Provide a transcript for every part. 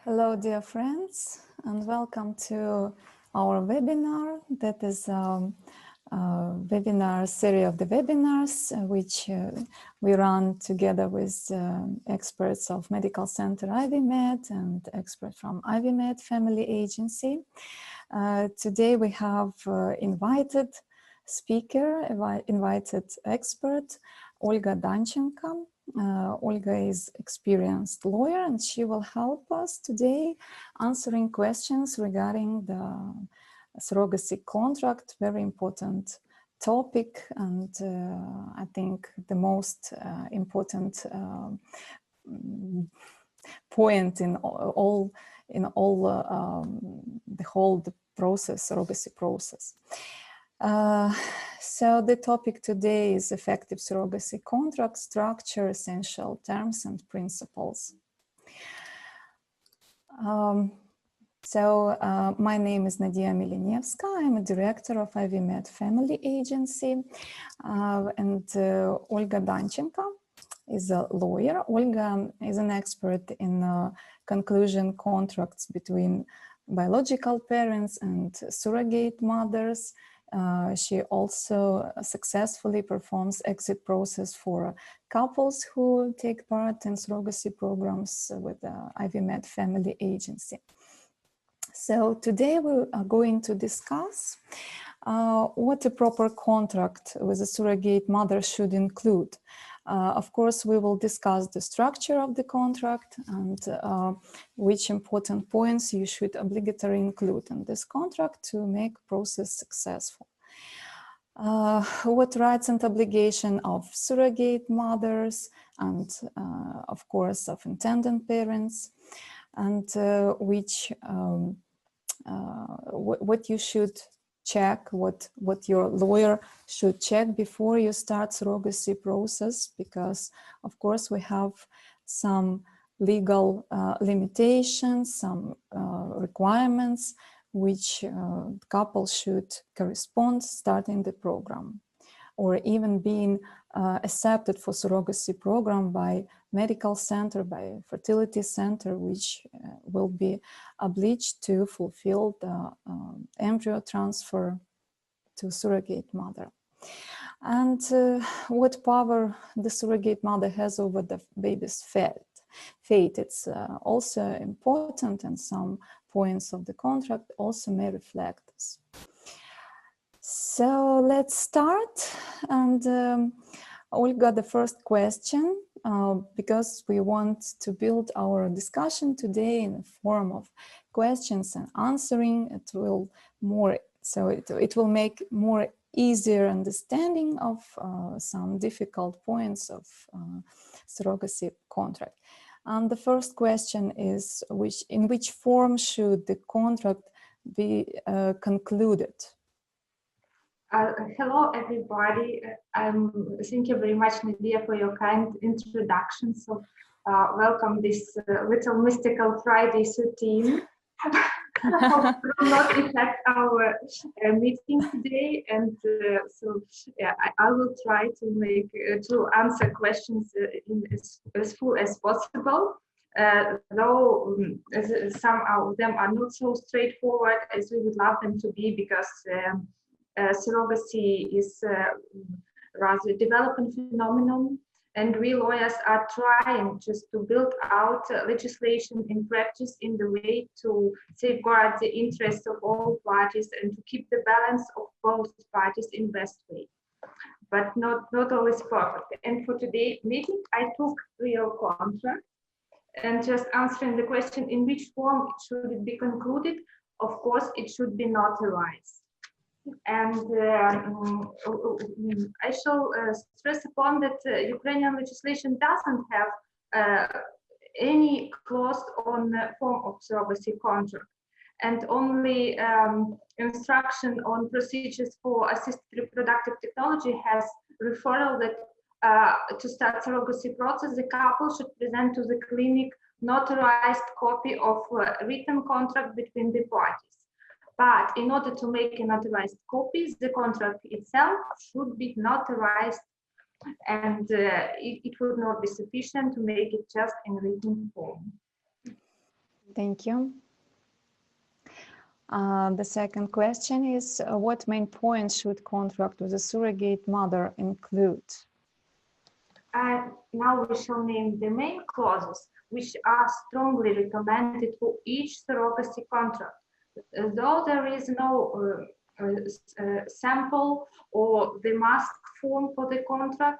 Hello, dear friends, and welcome to our webinar. That is a webinar series of the webinars, which we run together with experts of Medical Center IVMED and experts from IVMED Family Agency. Today we have invited speaker, invited expert, Olga Danchenko. Olga is experienced lawyer and she will help us today answering questions regarding the surrogacy contract, very important topic and I think the most important point in the whole process, surrogacy process. So the topic today is effective surrogacy contract structure, essential terms and principles. My name is Nadiia Melenevska. I'm a director of IVMED Family Agency, and Olga Danchenko is a lawyer. Olga is an expert in conclusion contracts between biological parents and surrogate mothers. She also successfully performs exit process for couples who take part in surrogacy programs with the IVMED Family Agency. So today we are going to discuss what a proper contract with a surrogate mother should include. Of course, we will discuss the structure of the contract and which important points you should obligatorily include in this contract to make process successful. What rights and obligation of surrogate mothers and of course of intended parents, and what you should check, what your lawyer should check before you start surrogacy process, because of course we have some legal limitations, some requirements which couple should correspond starting the program, or even being accepted for surrogacy program by medical center, by fertility center, which will be obliged to fulfill the embryo transfer to surrogate mother. And what power the surrogate mother has over the baby's fate. It's also important, and some points of the contract also may reflect this. So let's start. And Olga, the first question, because we want to build our discussion today in the form of questions and answering, it will make more easier understanding of some difficult points of surrogacy contract. And the first question is, in which form should the contract be concluded? Hello, everybody. Thank you very much, Nadiia, for your kind introduction. So welcome this little mystical Friday routine. Hope it will not affect our meeting today. And I will try to answer questions in as full as possible. Though some of them are not so straightforward as we would love them to be, because surrogacy is rather a developing phenomenon, and we lawyers are trying just to build out legislation in practice in the way to safeguard the interests of all parties and to keep the balance of both parties in best way, but not always perfect. And for today's meeting, I took real contract and just answering the question, in which form should it be concluded? Of course, it should be notarized. And I shall stress upon that Ukrainian legislation doesn't have any clause on the form of surrogacy contract, and only instruction on procedures for assisted reproductive technology has referral that to start surrogacy process, the couple should present to the clinic notarized copy of written contract between the parties. But in order to make a notarized copy, the contract itself should be notarized, and it would not be sufficient to make it just in written form. Thank you. The second question is, what main points should contract with a surrogate mother include? Now we shall name the main clauses which are strongly recommended for each surrogacy contract. Though there is no sample or the must form for the contract,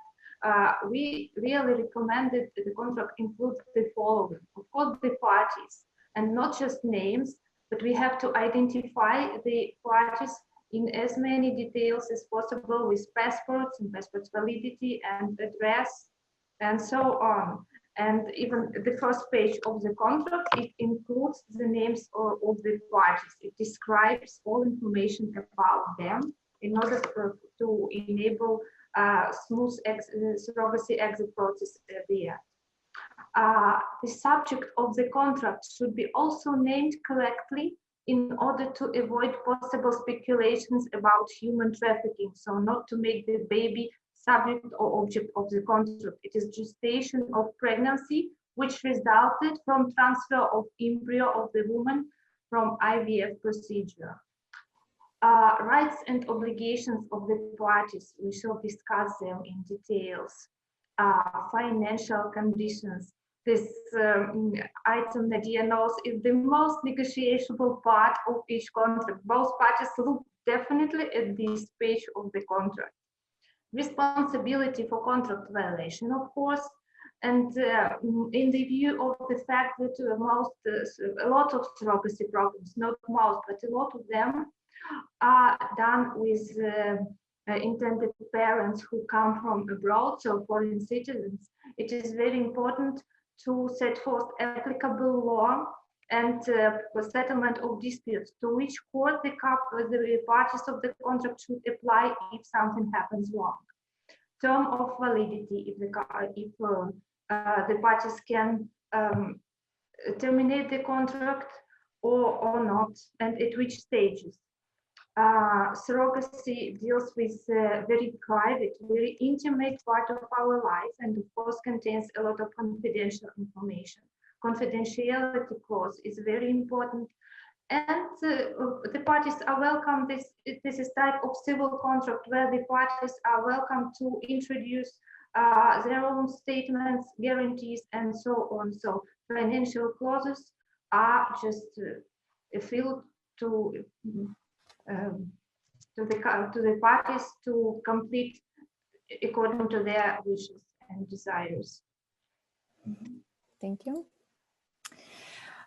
we really recommended the contract includes the following. Of course, the parties, and not just names, but we have to identify the parties in as many details as possible with passports and passports validity and address and so on. And even the first page of the contract, it includes the names of the parties. It describes all information about them in order to enable smooth surrogacy exit process at the end. The subject of the contract should be also named correctly in order to avoid possible speculations about human trafficking. So not to make the baby subject or object of the contract. It is gestation of pregnancy, which resulted from transfer of embryo of the woman from IVF procedure. Rights and obligations of the parties, we shall discuss them in details. Financial conditions. This item, Nadiia knows, is the most negotiable part of each contract. Both parties look definitely at this page of the contract. Responsibility for contract violation, of course, and in the view of the fact that a lot of surrogacy programs, not most, but a lot of them are done with intended parents who come from abroad, so foreign citizens. It is very important to set forth applicable law and settlement of disputes, to which court the parties of the contract should apply if something happens wrong. Term of validity, if the parties can terminate the contract or not, and at which stages. Surrogacy deals with very private, very intimate part of our life, and of course contains a lot of confidential information. Confidentiality clause is very important, and the parties are welcome. This is type of civil contract where the parties are welcome to introduce their own statements, guarantees, and so on. So financial clauses are just a field to the parties to complete according to their wishes and desires. Thank you.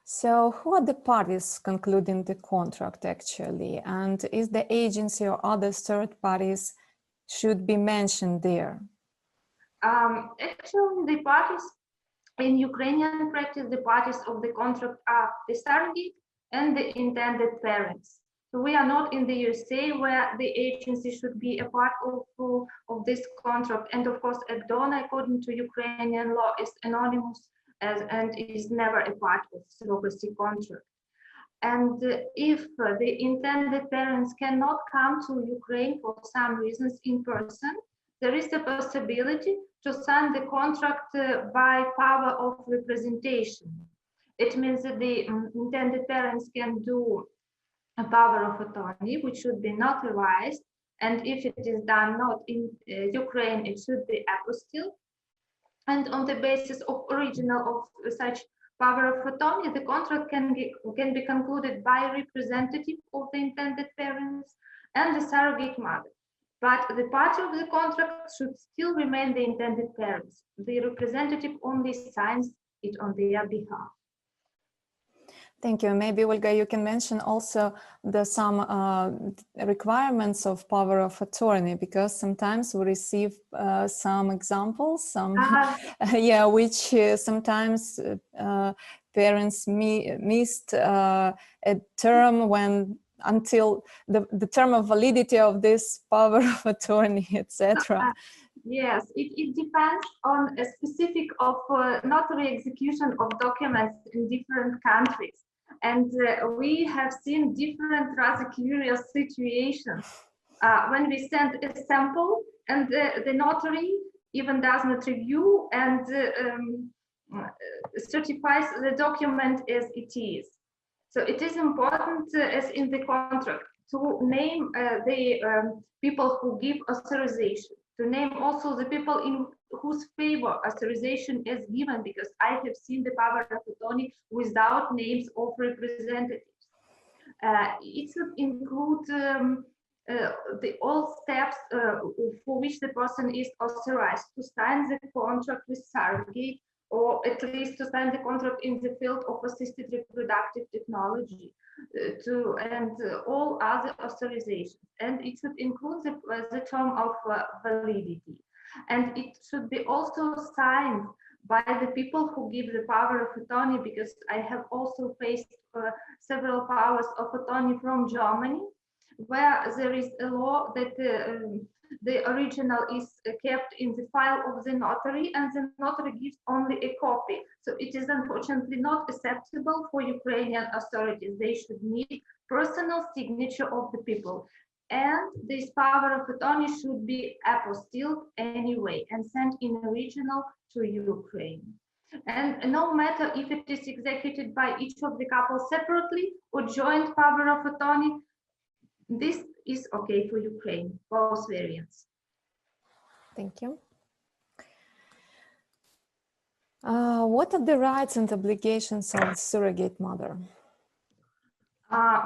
So who are the parties concluding the contract actually? And is the agency or other third parties should be mentioned there? Actually, the parties in Ukrainian practice, the parties of the contract are the surrogate and the intended parents. So we are not in the USA where the agency should be a part of this contract. And of course, a donor, according to Ukrainian law, is anonymous and is never a part of surrogacy contract. And if the intended parents cannot come to Ukraine for some reasons in person, there is a possibility to sign the contract by power of representation. It means that the intended parents can do a power of attorney, which should be notarized. And if it is done not in Ukraine, it should be apostille. And on the basis of original of such power of attorney, the contract can be concluded by representative of the intended parents and the surrogate mother. But the party of the contract should still remain the intended parents. The representative only signs it on their behalf. Thank you. Maybe, Olga, you can mention also some requirements of power of attorney, because sometimes we receive some examples, which sometimes parents missed a term until the term of validity of this power of attorney, etc. Yes, it depends on a specific of notary execution of documents in different countries. And we have seen different rather curious situations when we send a sample and the notary even does not review and certifies the document as it is. So it is important, as in the contract, to name the people who give authorization, to name also the people in whose favor authorization is given, because I have seen the power of attorney without names of representatives. It should include all steps for which the person is authorized to sign the contract with surrogate, or at least to sign the contract in the field of assisted reproductive technology, and all other authorizations. And it should include the term of validity. And it should be also signed by the people who give the power of attorney, because I have also faced several powers of attorney from Germany, where there is a law that the original is kept in the file of the notary, and the notary gives only a copy. So it is unfortunately not acceptable for Ukrainian authorities. They should need personal signature of the people. And this power of attorney should be apostilled anyway and sent in original to Ukraine. And no matter if it is executed by each of the couples separately or joint power of attorney, this is okay for Ukraine, both variants. Thank you. What are the rights and obligations of the surrogate mother?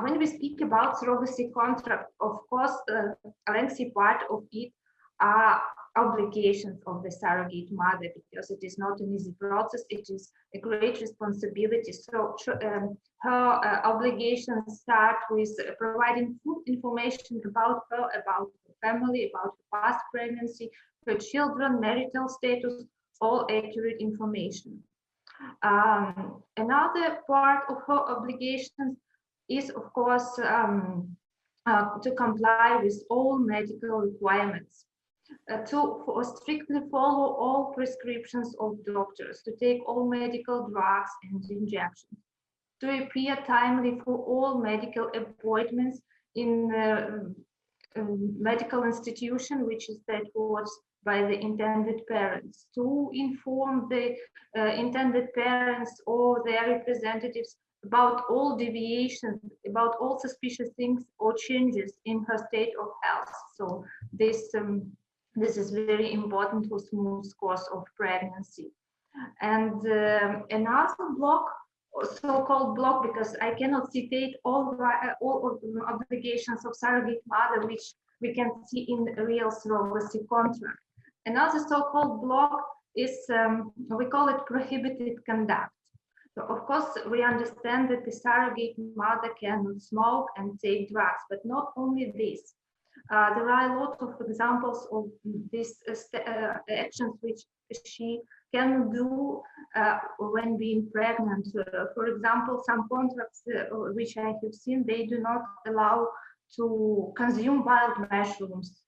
When we speak about surrogacy contract, of course, a lengthy part of it are obligations of the surrogate mother, because it is not an easy process. It is a great responsibility. So her obligations start with providing full information about her, about her family, about her past pregnancy, her children, marital status, all accurate information. Another part of her obligations is, of course, to comply with all medical requirements, to strictly follow all prescriptions of doctors, to take all medical drugs and injections, to appear timely for all medical appointments in medical institution which is set forth by the intended parents, to inform the intended parents or their representatives about all deviations, about all suspicious things or changes in her state of health. So this is very important for smooth course of pregnancy. And another block, so-called block, because I cannot citate all of the obligations of surrogate mother, which we can see in the real surrogacy contract. Another so-called block is, we call it prohibited conduct. So of course, we understand that the surrogate mother cannot smoke and take drugs, but not only this. There are a lot of examples of these actions which she can do when being pregnant. For example, some contracts which I have seen, they do not allow to consume wild mushrooms,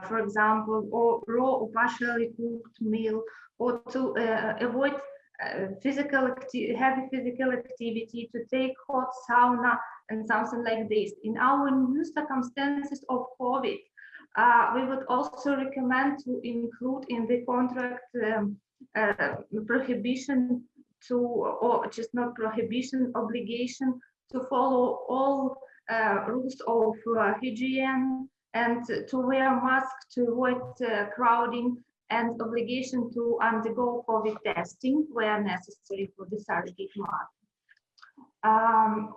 for example, or raw or partially cooked meal, or to avoid heavy physical activity, to take hot sauna and something like this. In our new circumstances of COVID, we would also recommend to include in the contract prohibition to, or just not prohibition, obligation to follow all rules of hygiene and to wear masks to avoid crowding, and obligation to undergo COVID testing where necessary for the surrogate mother.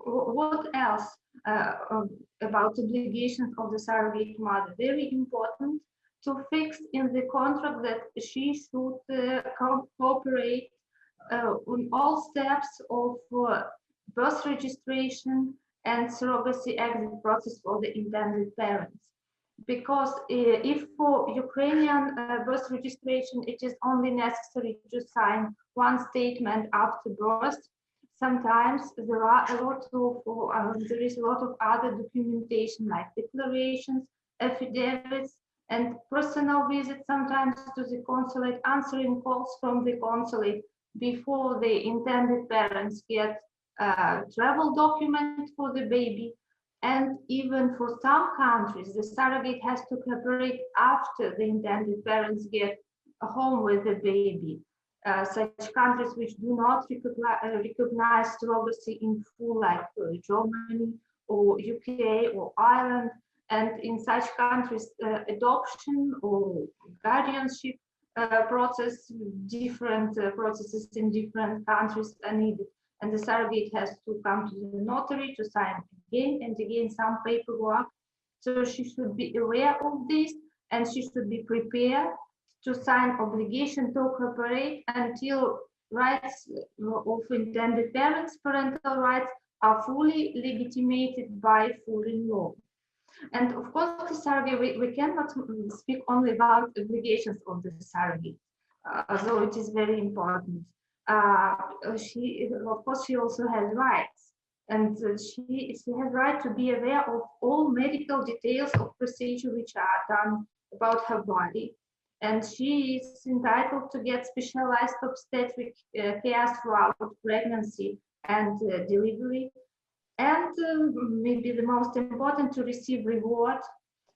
What else about obligations of the surrogate mother? Very important to fix in the contract that she should cooperate on all steps of birth registration and surrogacy exit process for the intended parents. Because if for Ukrainian birth registration, it is only necessary to sign one statement after birth, sometimes there are a lot of there is a lot of other documentation like declarations, affidavits, and personal visits sometimes to the consulate, answering calls from the consulate before the intended parents get a travel document for the baby. And even for some countries, the surrogate has to cooperate after the intended parents get home with the baby. such countries which do not recognize surrogacy in full, like Germany or UK or Ireland. And in such countries, adoption or guardianship process, different processes in different countries are needed. And the surrogate has to come to the notary to sign again and again some paperwork. So she should be aware of this, and she should be prepared to sign obligation to cooperate until rights of intended parents, parental rights, are fully legitimated by foreign law. And of course, the surrogate, we cannot speak only about obligations of the surrogate, although it is very important. She, of course, she also has rights, and she has right to be aware of all medical details of procedure which are done about her body. And she is entitled to get specialized obstetric care throughout pregnancy and delivery. And maybe the most important, to receive reward,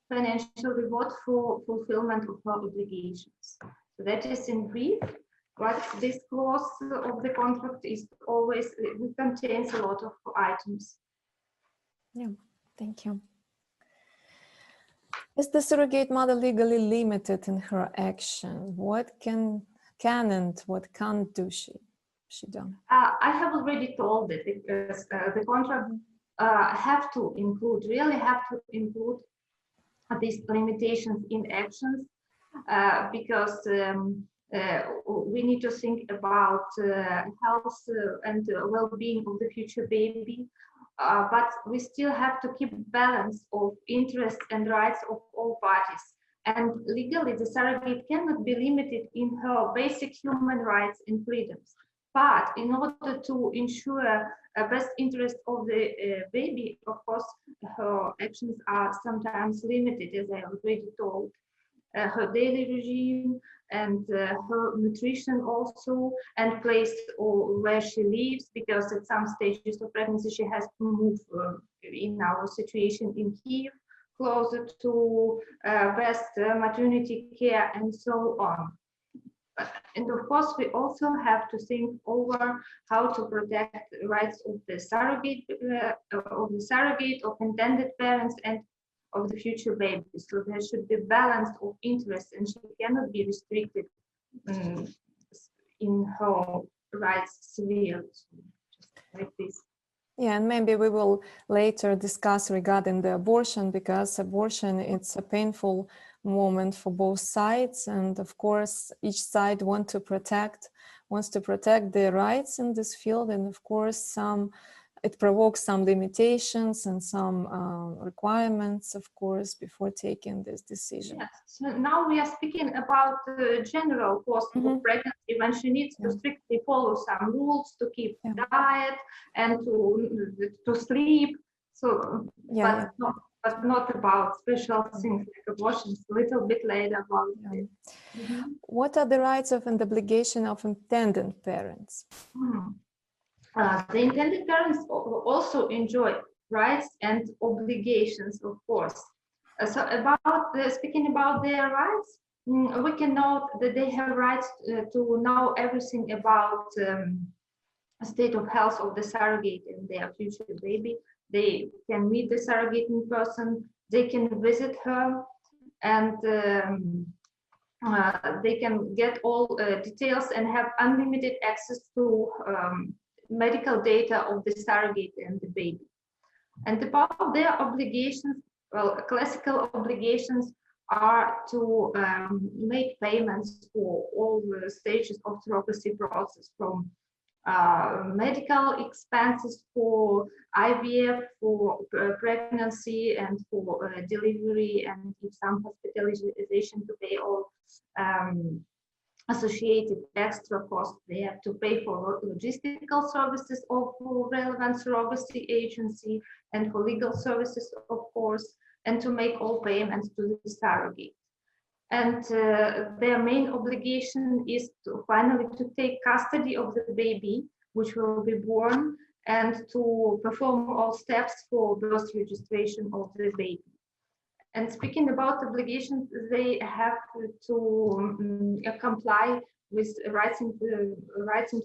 financial reward for fulfillment of her obligations. So that is in brief. But this clause of the contract is always, it contains a lot of items. Yeah, thank you. Is the surrogate mother legally limited in her action? What can and what can't do she do? I have already told it, because the contract really have to include these limitations in actions, because we need to think about health and well-being of the future baby, but we still have to keep balance of interests and rights of all parties. And legally, the surrogate cannot be limited in her basic human rights and freedoms. But in order to ensure best interest of the baby, of course, her actions are sometimes limited, as I already told. Her daily regime and her nutrition also, and place or where she lives, because at some stages of pregnancy she has to move, in our situation in Kiev, closer to best maternity care and so on. And of course, we also have to think over how to protect the rights of the surrogate, of intended parents, and of the future babies. So there should be balance of interests, and she cannot be restricted in her rights severely, just like this. Yeah, and maybe we will later discuss regarding the abortion, because abortion, it's a painful moment for both sides, and of course each side wants to protect their rights in this field, and of course it provokes some limitations and some requirements, of course, before taking this decision. Yes. So now we are speaking about the general cost of pregnancy, when she needs to strictly follow some rules to keep diet and to sleep. So, but not about special things like abortions. A little bit later about it. What are the rights of and obligation of intended parents? The intended parents also enjoy rights and obligations, of course. So speaking about their rights, we can note that they have rights to know everything about state of health of the surrogate and their future baby. They can meet the surrogate in person, they can visit her, and they can get all details and have unlimited access to medical data of the surrogate and the baby. And about their obligations, well, classical obligations are to make payments for all the stages of surrogacy process, from medical expenses for IVF, for pregnancy, and for delivery, and if some hospitalization, to pay all associated extra costs. They have to pay for logistical services of relevant surrogacy agency, and for legal services, of course, and to make all payments to the surrogate. And their main obligation is to finally to take custody of the baby, which will be born, and to perform all steps for birth registration of the baby. And speaking about obligations, they have to comply with rights and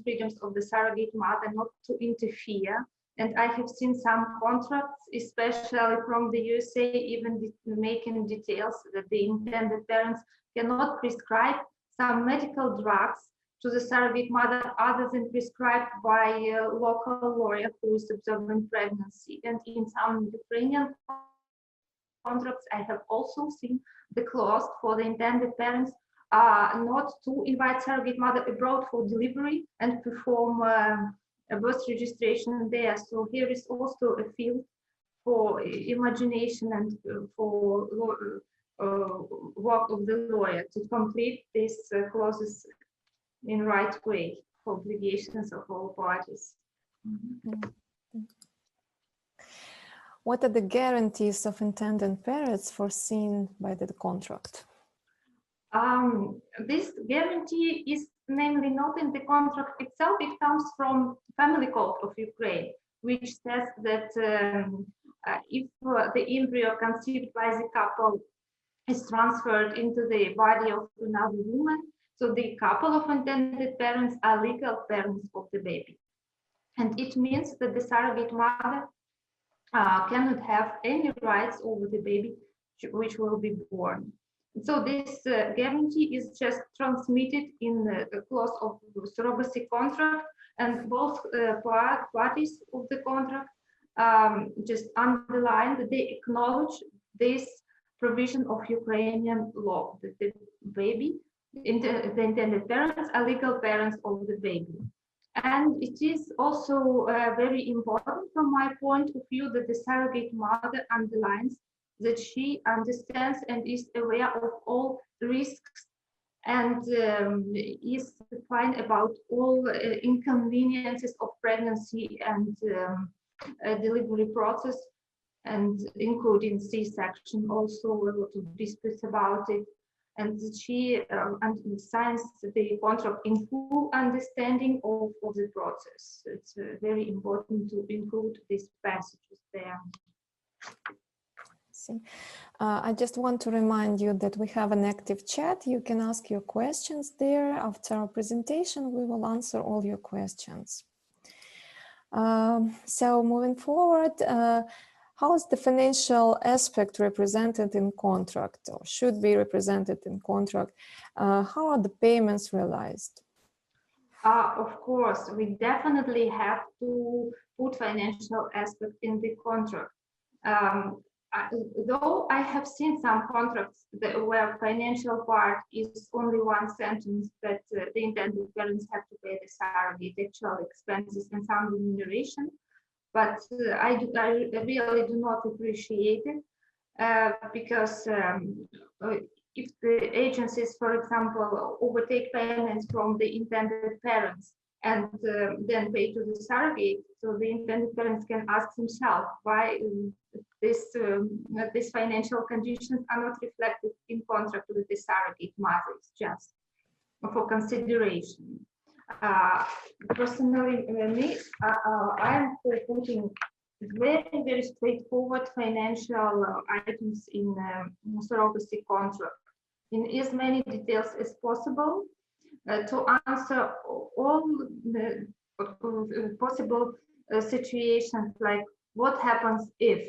freedoms of the surrogate mother not to interfere. And I have seen some contracts, especially from the USA, even making details that the intended parents cannot prescribe some medical drugs to the surrogate mother other than prescribed by a local lawyer who is observing pregnancy. And in some Ukrainian contracts, I have also seen the clause for the intended parents not to invite surrogate mother abroad for delivery and perform a birth registration there. So here is also a field for imagination and for work of the lawyer to complete these clauses in right way for obligations of all parties. What are the guarantees of intended parents foreseen by the contract? This guarantee is namely not in the contract itself. It comes from Family Code of Ukraine, which says that if the embryo conceived by the couple is transferred into the body of another woman, so the couple of intended parents are legal parents of the baby. And it means that the surrogate mother cannot have any rights over the baby which will be born. So this guarantee is just transmitted in the clause of surrogacy contract, and both parties of the contract just underline that they acknowledge this provision of Ukrainian law, that the baby, the intended parents are legal parents of the baby. And it is also very important from my point of view that the surrogate mother underlines that she understands and is aware of all risks and is fine about all inconveniences of pregnancy and delivery process, and including C-section, also a lot of disputes about it. And she signs the contract in full understanding of the process. It's very important to include these passages there. I just want to remind you that we have an active chat. You can ask your questions there. After our presentation, we will answer all your questions. So moving forward, how is the financial aspect represented in contract, or should be represented in contract? How are the payments realized? Of course, we definitely have to put financial aspect in the contract. Though I have seen some contracts where financial part is only one sentence, that the intended parents have to pay the surrogate actual expenses and some remuneration, but I really do not appreciate it because if the agencies, for example, overtake payments from the intended parents and then pay to the surrogate, so the intended parents can ask themselves why these financial conditions are not reflected in contract with the surrogate mother. It's just for consideration. Personally, I am for putting very straightforward financial items in surrogacy contract in as many details as possible to answer all the possible situations, like what happens if.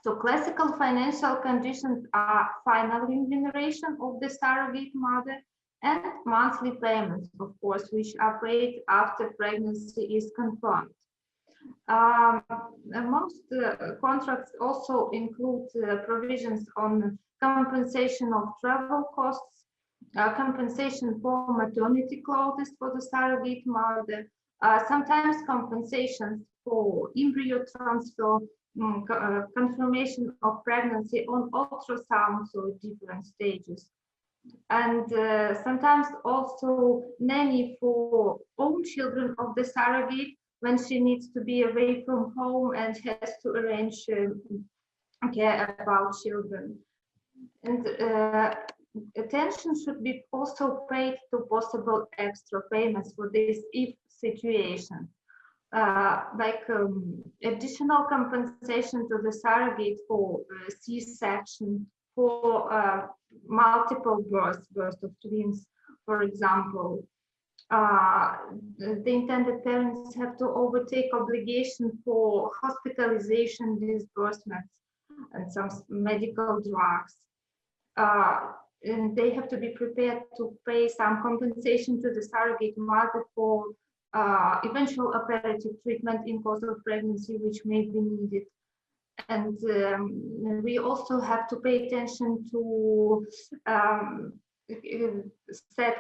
So classical financial conditions are final remuneration of the surrogate mother and monthly payments, of course, which are paid after pregnancy is confirmed. Most contracts also include provisions on compensation of travel costs, compensation for maternity clothes for the surrogate mother, sometimes compensations for embryo transfer, confirmation of pregnancy on ultrasound, so different stages. And sometimes also nanny for own children of the surrogate when she needs to be away from home and has to arrange care about children. And attention should be also paid to possible extra payments for this if situation. Like additional compensation to the surrogate for C-section, for multiple birth of twins, for example, the intended parents have to overtake obligation for hospitalization, disbursements, and some medical drugs. And they have to be prepared to pay some compensation to the surrogate mother for eventual operative treatment in course of pregnancy, which may be needed. And we also have to pay attention to set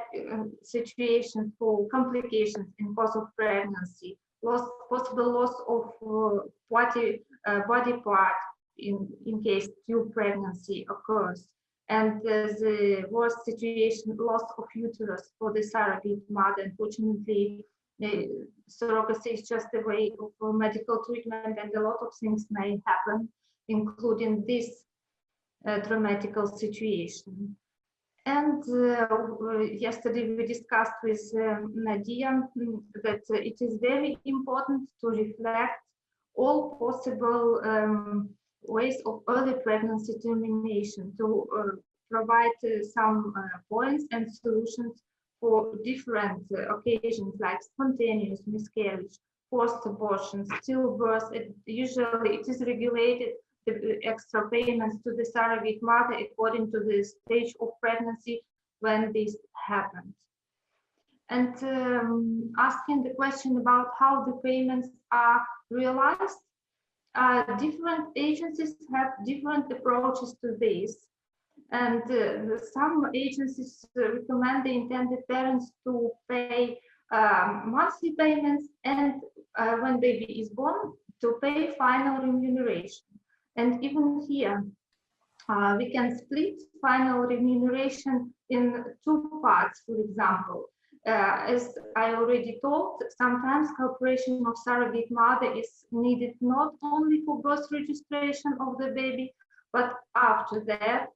situation for complications in course of pregnancy, possible loss of body part in case tube pregnancy occurs, and the worst situation, loss of uterus for the surrogate mother. Unfortunately, surrogacy is just a way of medical treatment, and a lot of things may happen, including this dramatical situation. And yesterday we discussed with Nadiia that it is very important to reflect all possible ways of early pregnancy termination, to provide some points and solutions for different occasions like spontaneous miscarriage, forced abortion, stillbirth. Usually it is regulated, the extra payments to the surrogate mother according to the stage of pregnancy when this happened. And asking the question about how the payments are realized, different agencies have different approaches to this. And some agencies recommend the intended parents to pay monthly payments, and when baby is born, to pay final remuneration. And even here, we can split final remuneration in two parts, for example. As I already told, sometimes cooperation of surrogate mother is needed not only for birth registration of the baby, but after that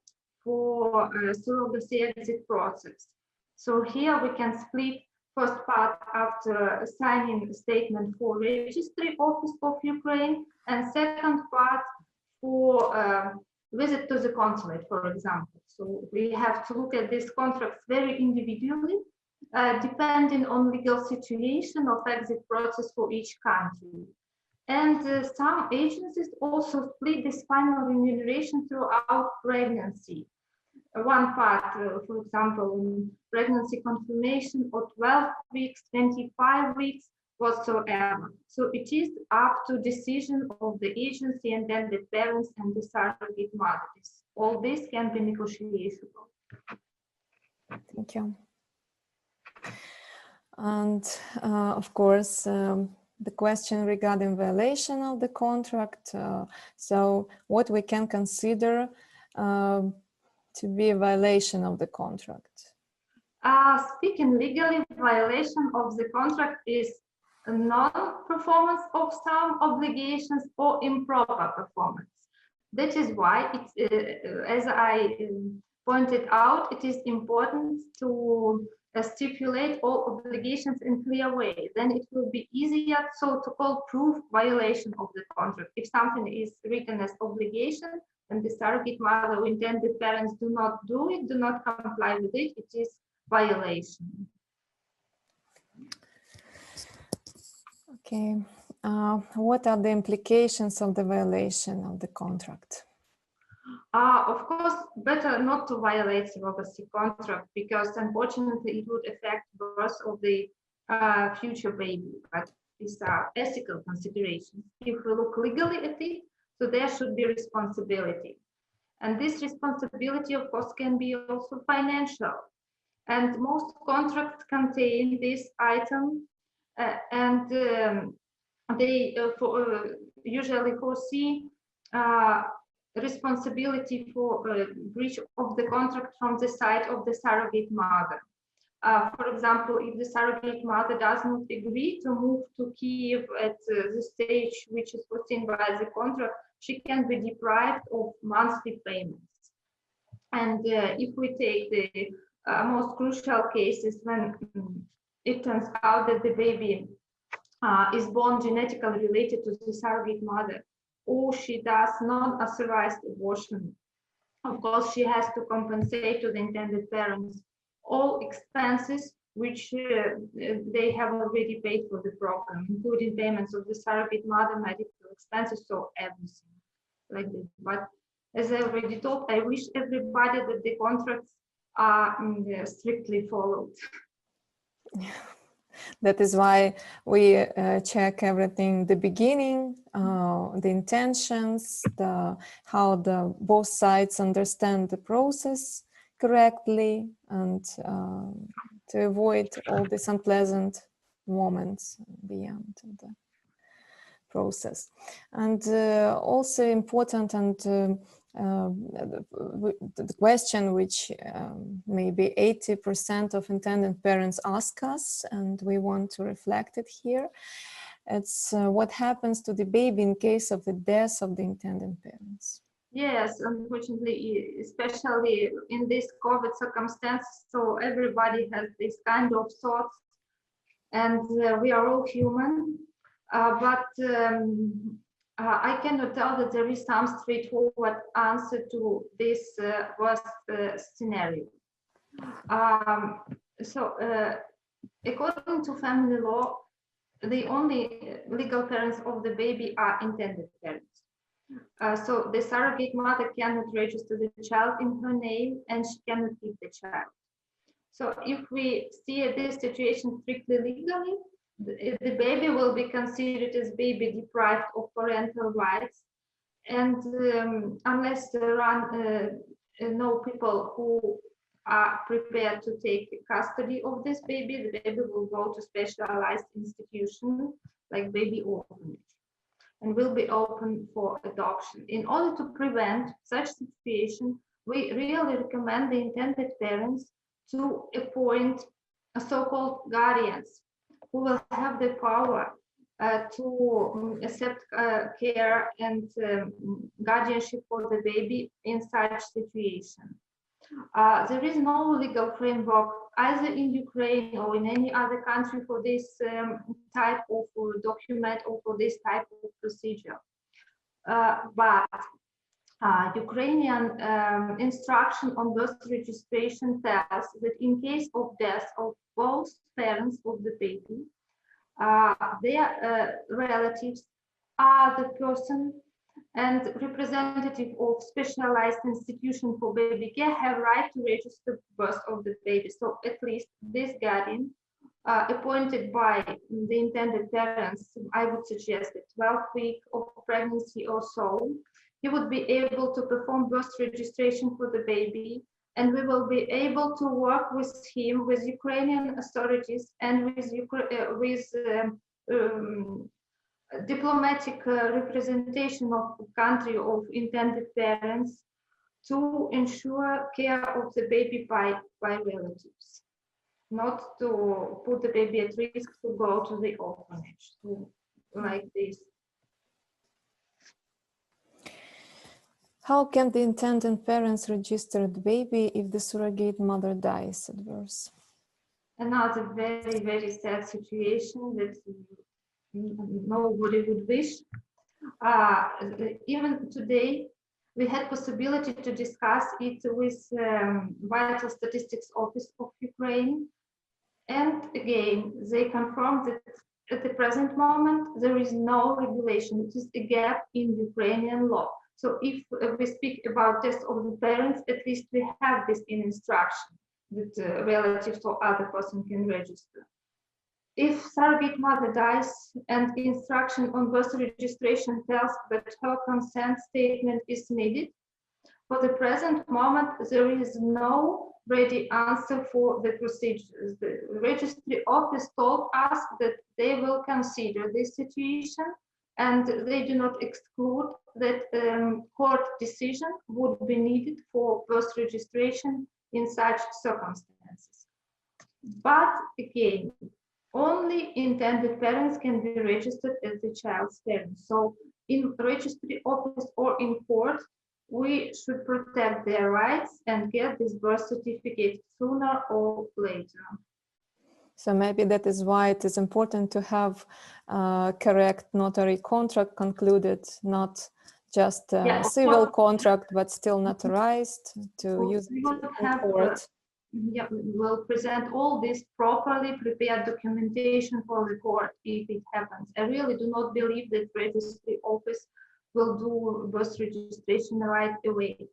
for surrogacy exit process. So here we can split first part after signing a statement for registry office of Ukraine, and second part for visit to the consulate, for example. So we have to look at these contracts very individually, depending on legal situation of exit process for each country. And some agencies also split this final remuneration throughout pregnancy. One part, for example, pregnancy confirmation, or 12 weeks, 25 weeks, whatsoever. So it is up to decision of the agency and then the parents and the surrogate mothers. All this can be negotiable. Thank you. And of course, the question regarding violation of the contract. So what we can consider to be a violation of the contract? Speaking legally, violation of the contract is a non-performance of some obligations or improper performance. That is why, as I pointed out, it is important to stipulate all obligations in clear way. Then it will be easier so to call proof violation of the contract. If something is written as obligation and the surrogate mother or intended parents do not do it, do not comply with it, it is violation. Okay. What are the implications of the violation of the contract? Of course, better not to violate surrogacy contract, because unfortunately it would affect birth of the future baby. But these are ethical considerations. If we look legally at it, so there should be responsibility. And this responsibility, of course, can be also financial. And most contracts contain this item, and they usually foresee responsibility for breach of the contract from the side of the surrogate mother. For example, if the surrogate mother does not agree to move to Kyiv at the stage which is foreseen by the contract, she can be deprived of monthly payments. And if we take the most crucial cases, when it turns out that the baby is born genetically related to the surrogate mother, or she does non-authorized abortion, of course she has to compensate to the intended parents all expenses which they have already paid for the program, including payments of the surrogate mother, medical expenses, so everything like this. But as I already told, I wish everybody that the contracts are strictly followed. That is why we check everything, the beginning, the intentions, how both sides understand the process correctly, and to avoid all these unpleasant moments beyond the process. And also important, and the question which maybe 80% of intended parents ask us, and we want to reflect it here. It's what happens to the baby in case of the death of the intended parents. Yes, unfortunately, especially in this COVID circumstances, so everybody has this kind of thoughts, and we are all human, but I cannot tell that there is some straightforward answer to this worst scenario. According to family law, the only legal parents of the baby are intended parents. So the surrogate mother cannot register the child in her name, and she cannot keep the child. So if we see this situation strictly legally, the baby will be considered as baby deprived of parental rights, and unless there are no people who are prepared to take custody of this baby, the baby will go to specialized institution like baby orphanage and will be open for adoption. In order to prevent such situation, we really recommend the intended parents to appoint so-called guardians who will have the power to accept care and guardianship for the baby in such situation. There is no legal framework either in Ukraine or in any other country for this type of document or for this type of procedure. But Ukrainian instruction on birth registration tells that in case of death of both parents of the baby, their relatives are the person and representative of specialized institution for baby care have right to register birth of the baby. So at least this guardian appointed by the intended parents, I would suggest at 12 weeks of pregnancy or so, he would be able to perform birth registration for the baby, and we will be able to work with him, with Ukrainian authorities, and with diplomatic representation of the country of intended parents to ensure care of the baby by relatives, not to put the baby at risk to go to the orphanage, like this. How can the intended parents register the baby if the surrogate mother dies at birth? Another very, very sad situation that nobody would wish. Even today, we had possibility to discuss it with Vital Statistics Office of Ukraine. And again, they confirmed that at the present moment, there is no regulation. It is a gap in Ukrainian law. So if we speak about death of the parents, at least we have this in instruction that relatives or other person can register. If surrogate mother dies and instruction on birth registration tells that her consent statement is needed, for the present moment, there is no ready answer for the procedures. The registry office told us that they will consider this situation, and they do not exclude that court decision would be needed for birth registration in such circumstances. But again, only intended parents can be registered as the child's parents. So in registry office or in court, we should protect their rights and get this birth certificate sooner or later. So maybe that is why it is important to have a correct notary contract concluded, not just a civil contract, but still notarized to use it in court. yeah, will present all this properly prepared documentation for the court if it happens. I really do not believe that registry office will do birth registration right away.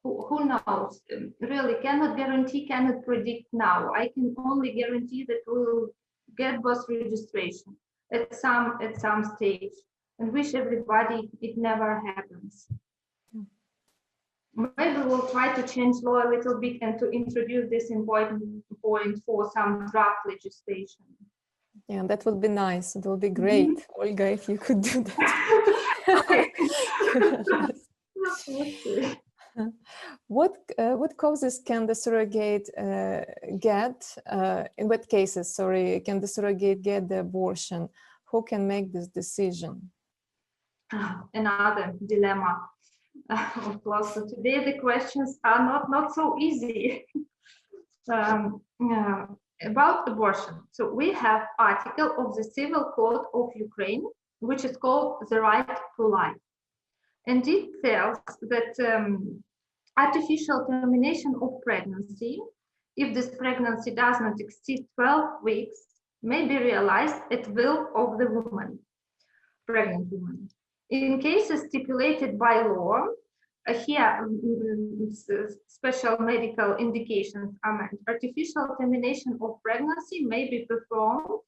Who knows? Really cannot guarantee, cannot predict now. I can only guarantee that we'll get birth registration at some stage, and wish everybody it never happens. Maybe we'll try to change law a little bit and to introduce this important point for some draft legislation. Yeah, that would be nice. It would be great, Olga, if you could do that. Okay. What causes can the surrogate get? In what cases, sorry, can the surrogate get the abortion? Who can make this decision? Another dilemma. Of course, so today the questions are not so easy. About abortion. So we have article of the Civil Code of Ukraine, which is called the right to life. And it tells that artificial termination of pregnancy, if this pregnancy does not exceed 12 weeks, may be realized at will of the woman, pregnant woman. In cases stipulated by law, here special medical indications are meant. Artificial termination of pregnancy may be performed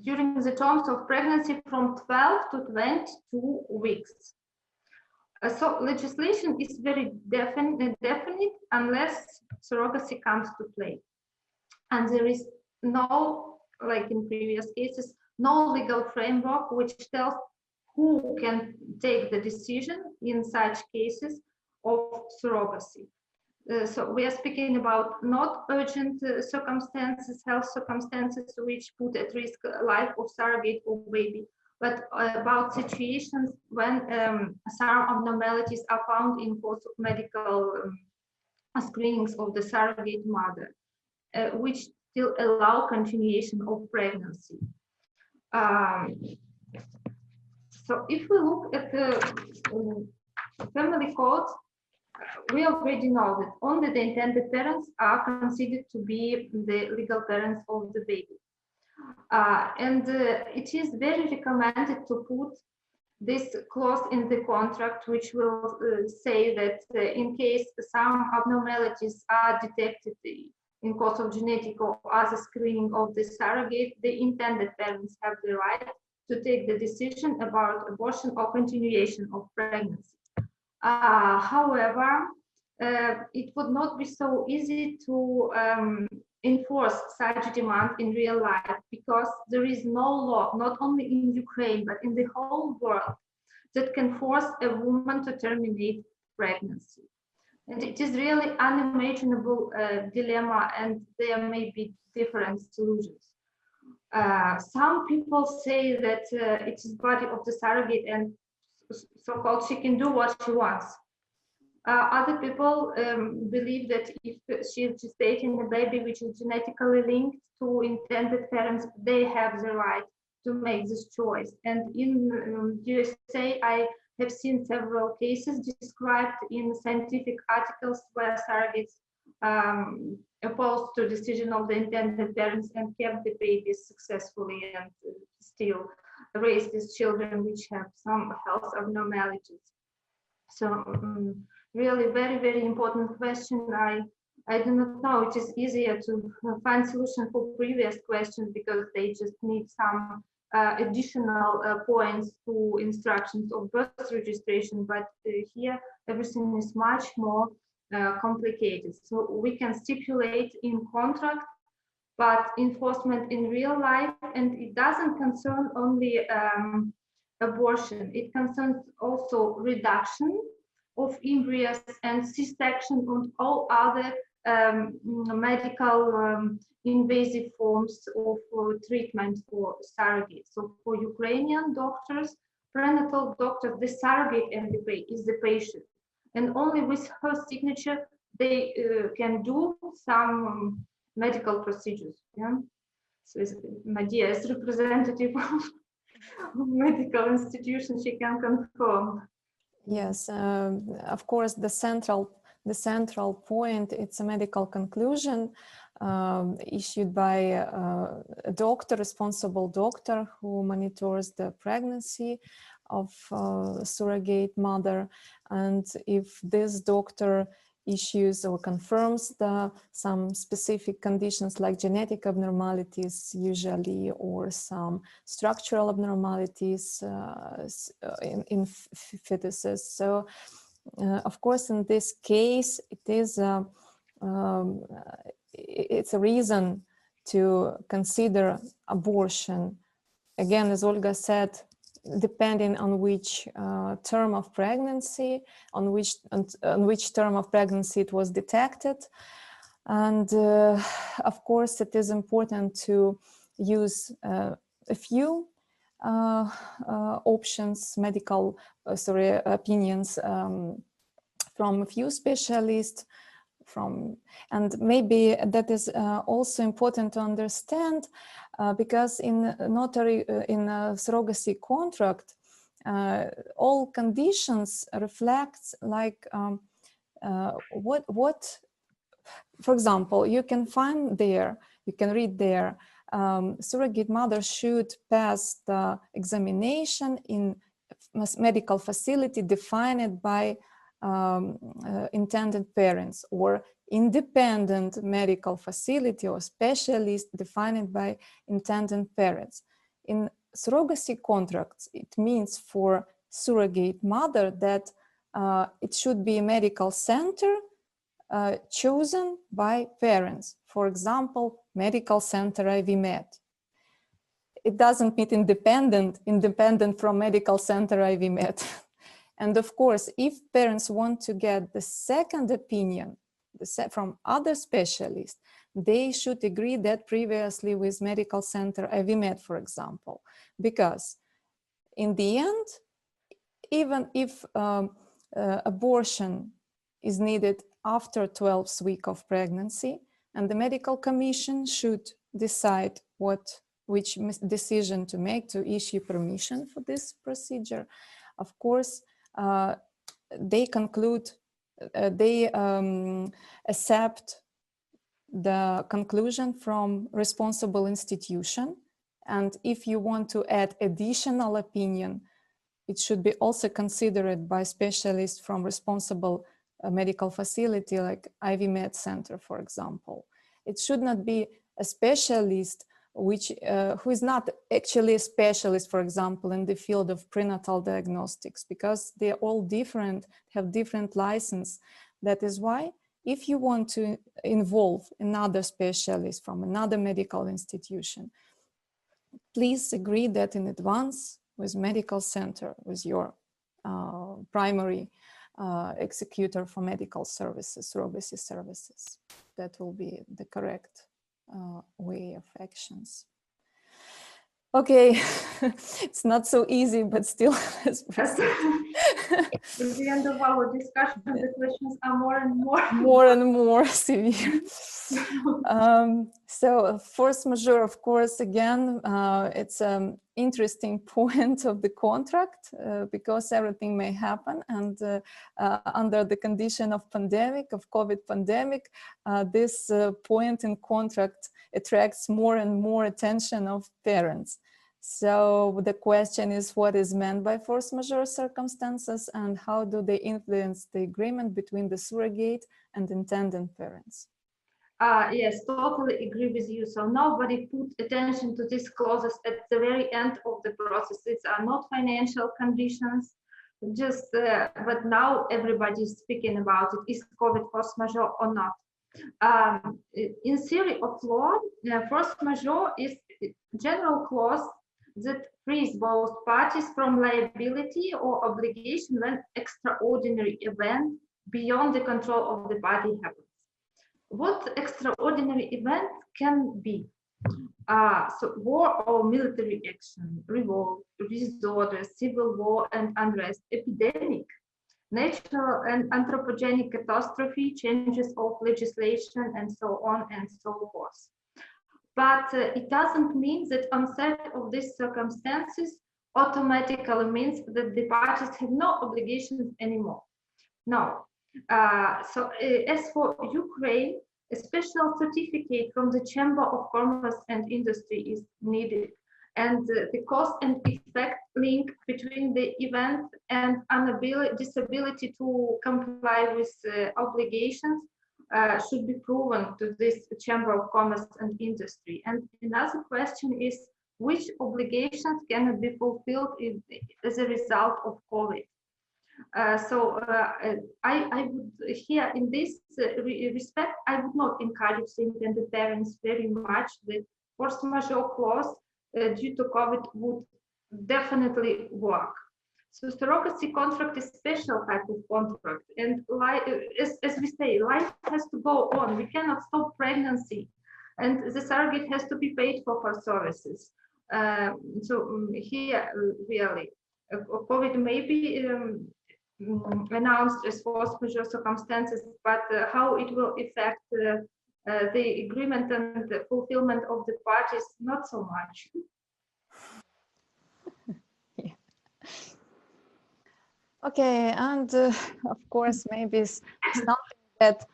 during the terms of pregnancy from 12 to 22 weeks. So legislation is very definite unless surrogacy comes to play. And there is no, like in previous cases, no legal framework which tells who can take the decision in such cases of surrogacy. So we are speaking about not urgent circumstances, health circumstances which put at risk life of surrogate or baby, but about situations when some abnormalities are found in course of medical screenings of the surrogate mother, which still allow continuation of pregnancy. So if we look at the family code, we already know that only the intended parents are considered to be the legal parents of the baby. And it is very recommended to put this clause in the contract, which will say that in case some abnormalities are detected in course of genetic or other screening of the surrogate, the intended parents have the right to take the decision about abortion or continuation of pregnancy. However, it would not be so easy to enforce such demand in real life because there is no law, not only in Ukraine, but in the whole world, that can force a woman to terminate pregnancy. And it is really unimaginable dilemma, and there may be different solutions. Some people say that it is body of the surrogate and so-called she can do what she wants. Other people believe that if she is gestating a baby which is genetically linked to intended parents, they have the right to make this choice. And in USA, I have seen several cases described in scientific articles where surrogates opposed to decision of the intended parents and kept the babies successfully and still raise these children which have some health abnormalities. So really very, very important question. I do not know, it is easier to find solution for previous questions because they just need some additional points to instructions of birth registration, but here everything is much more complicated. So we can stipulate in contract, but enforcement in real life, and it doesn't concern only abortion, it concerns also reduction of embryos and C-section and all other medical invasive forms of treatment for surrogates. So for Ukrainian doctors, prenatal doctors, the surrogate and is the patient. And only with her signature, they can do some medical procedures. Yeah? So Nadiia is representative of medical institution, she can confirm. Yes, of course, the central the central point, it's a medical conclusion issued by a doctor, responsible doctor, who monitors the pregnancy of surrogate mother. And if this doctor issues or confirms some specific conditions like genetic abnormalities usually, or some structural abnormalities in fetuses. So of course, in this case, it's a reason to consider abortion. Again, as Olga said, depending on which term of pregnancy, on which term of pregnancy it was detected. And of course, it is important to use a few options, medical opinions from a few specialists. And maybe that is also important to understand, because in surrogacy contract, all conditions reflect like what, for example, you can find there, you can read there, surrogate mother should pass the examination in medical facility defined by intended parents, or independent medical facility or specialist defined by intended parents. In surrogacy contracts, it means for surrogate mother that it should be a medical center chosen by parents. For example, medical center IVMED. It doesn't mean independent from medical center IVMED. And of course, if parents want to get the second opinion from other specialists, they should agree that previously with medical center IVMED, for example, because in the end, even if abortion is needed after 12th week of pregnancy, and the medical commission should decide which decision to make to issue permission for this procedure. Of course, they conclude, they accept the conclusion from responsible institution. And if you want to add additional opinion, it should be also considered by specialists from responsible medical facility like IVMED Center, for example. It should not be a specialist who is not actually a specialist, for example, in the field of prenatal diagnostics, because they're all different, have different license. That is why if you want to involve another specialist from another medical institution, please agree that in advance with medical center, with your primary executor for medical services, surrogacy services. That will be the correct way of actions. Okay, it's not so easy, but still. At the end of our discussion, the questions are more and more severe. So force majeure, of course, again, it's an interesting point of the contract because everything may happen, and under the condition of pandemic, of COVID pandemic, this point in contract attracts more and more attention of parents. So the question is, what is meant by force majeure circumstances, and how do they influence the agreement between the surrogate and intended parents? Yes, totally agree with you. So nobody put attention to these clauses at the very end of the process. These are not financial conditions, just but now everybody is speaking about it. Is COVID force majeure or not? In theory of law, force majeure is a general clause that frees both parties from liability or obligation when extraordinary event beyond the control of the party happens. What extraordinary event can be? So war or military action, revolt, disorder, civil war and unrest, epidemic, natural and anthropogenic catastrophe, changes of legislation, and so on and so forth. But it doesn't mean that onset of these circumstances automatically means that the parties have no obligations anymore. No, As for Ukraine, a special certificate from the Chamber of Commerce and Industry is needed, and the cause and effect link between the event and disability to comply with obligations should be proven to this Chamber of Commerce and Industry. And another question is, which obligations cannot be fulfilled as a result of COVID? I would here in this respect, I would not encourage the intended parents very much that force majeure clause due to COVID would definitely work. So surrogacy contract is special type of contract, and as we say, life has to go on. We cannot stop pregnancy, and the surrogate has to be paid for her services. Here really, COVID may be announced as force majeure circumstances, but how it will affect the agreement and the fulfillment of the parties, not so much. Yeah. Okay, and of course, maybe something that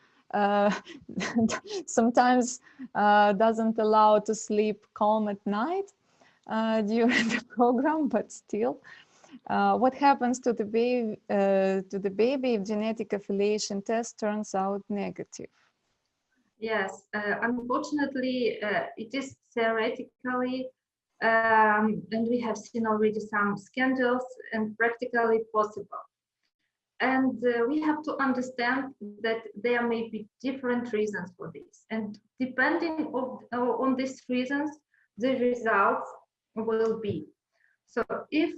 sometimes doesn't allow to sleep calm at night during the program, but still. What happens to the baby if genetic affiliation test turns out negative? Yes, unfortunately, it is theoretically, and we have seen already some scandals, and practically possible. And we have to understand that there may be different reasons for this, and depending on these reasons, the results will be. So if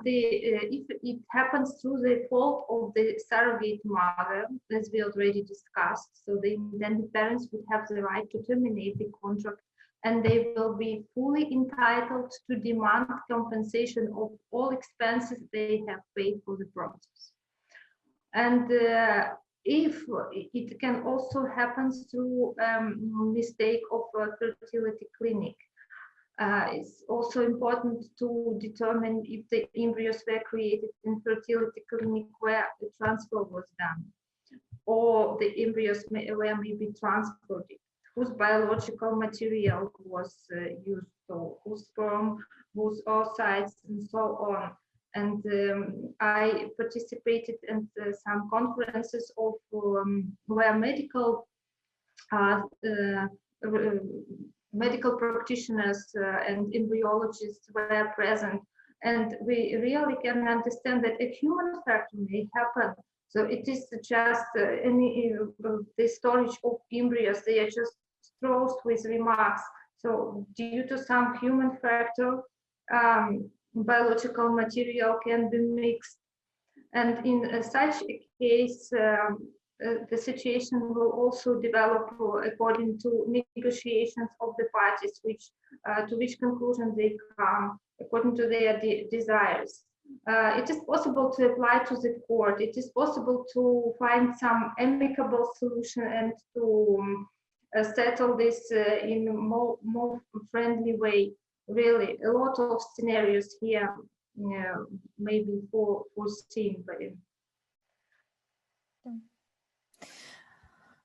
it happens through the fault of the surrogate mother, as we already discussed, so then the parents would have the right to terminate the contract, and they will be fully entitled to demand compensation of all expenses they have paid for the process. And if it can also happen through mistake of a fertility clinic. It's also important to determine if the embryos were created in fertility clinic where the transfer was done, or the embryos were maybe transported, whose biological material was used, so whose sperm, whose oocytes, and so on. And I participated in some conferences of where medical practitioners and embryologists were present, and we really can understand that a human factor may happen. So it is just the storage of embryos, they are just stressed with remarks. So due to some human factor, biological material can be mixed, and in such a case, the situation will also develop according to negotiations of the parties, to which conclusion they come according to their desires. It is possible to apply to the court. It is possible to find some amicable solution and to settle this in a more friendly way. Really, a lot of scenarios here may be foreseen by.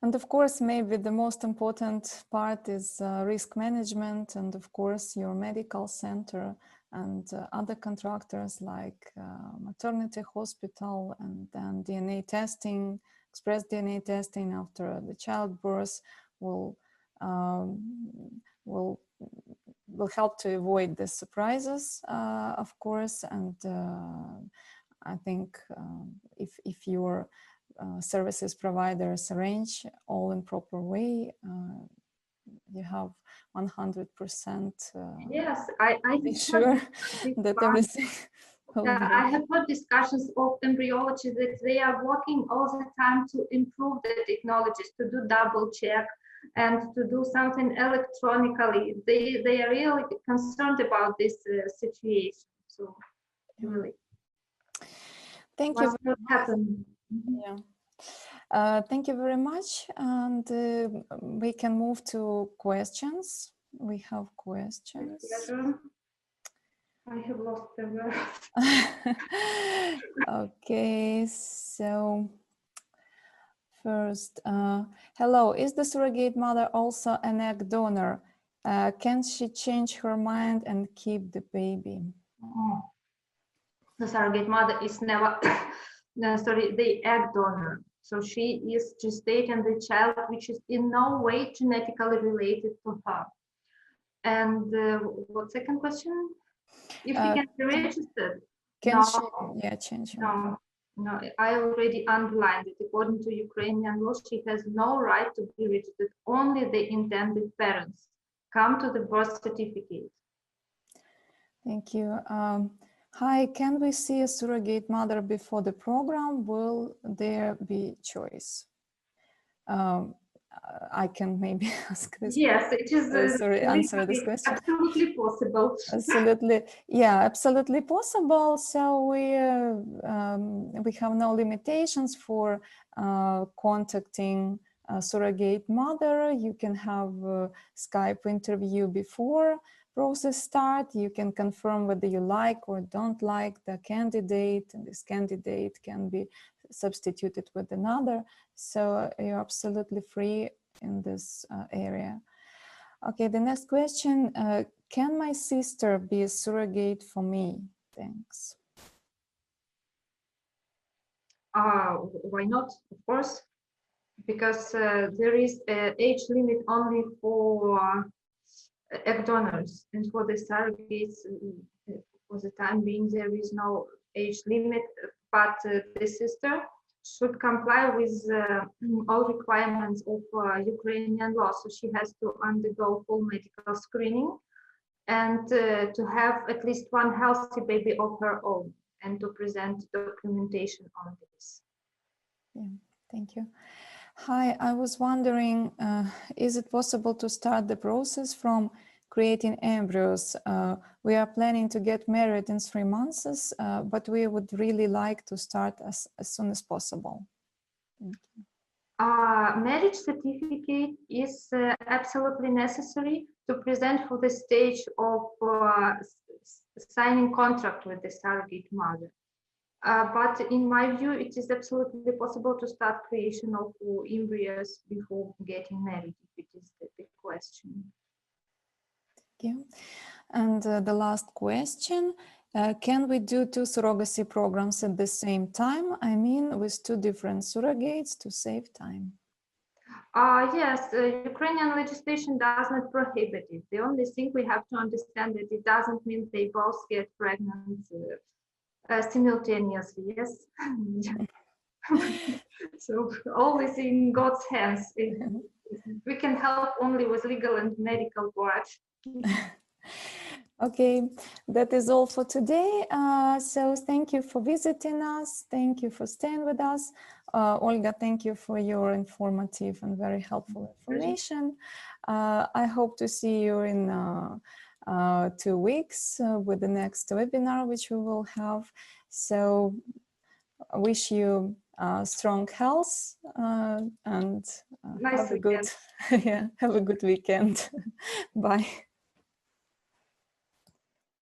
And of course, maybe the most important part is risk management, and of course, your medical center and other contractors like maternity hospital, and then DNA testing, express DNA testing after the childbirth will help to avoid the surprises, of course. And I think if your services providers arrange all in proper way, you have 100% yes, I be sure that everything will be I have heard discussions of embryology that they are working all the time to improve the technologies, to do double check and to do something electronically. They are really concerned about this situation. So really, thank you. What happened? Yeah. Thank you very much, and we can move to questions. We have questions. I have lost the word. Okay, so First, hello, is the surrogate mother also an egg donor? Can she change her mind and keep the baby? The surrogate mother is never, no, sorry, the egg donor. So she is gestating the child which is in no way genetically related to her. And what second question? If she can be registered? Can No, she change her? No, I already underlined it. According to Ukrainian law, she has no right to be registered. Only the intended parents come to the birth certificate. Thank you. Hi, can we see a surrogate mother before the program? Will there be choice? I can maybe ask this. Yes, it is answer this question. Absolutely possible. Absolutely, yeah, absolutely possible. So we have no limitations for contacting a surrogate mother. You can have a Skype interview before process start. You can confirm whether you like or don't like the candidate, and this candidate can be substituted with another. So you're absolutely free in this area. Okay, the next question, can my sister be a surrogate for me? Thanks. Why not? Of course, because there is an age limit only for egg donors, and for the surrogates, for the time being, there is no age limit, but the sister should comply with all requirements of Ukrainian law. So she has to undergo full medical screening and to have at least one healthy baby of her own, and to present documentation on this. Yeah, thank you. Hi, I was wondering, is it possible to start the process from creating embryos? We are planning to get married in 3 months, but we would really like to start as soon as possible. Thank you. Marriage certificate is absolutely necessary to present for the stage of signing contract with the surrogate mother. But in my view, it is absolutely possible to start creation of embryos before getting married, if it is the question. Thank you. And the last question, can we do 2 surrogacy programs at the same time? I mean, with 2 different surrogates to save time. Yes, Ukrainian legislation does not prohibit it. The only thing we have to understand that it doesn't mean they both get pregnant simultaneously, yes? So all is in God's hands. We can help only with legal and medical part. Okay, that is all for today. So thank you for visiting us. Thank you for staying with us. Olga, thank you for your informative and very helpful information. I hope to see you in 2 weeks with the next webinar, which we will have. So I wish you strong health and Nice have a good, yeah, have a good weekend. Bye.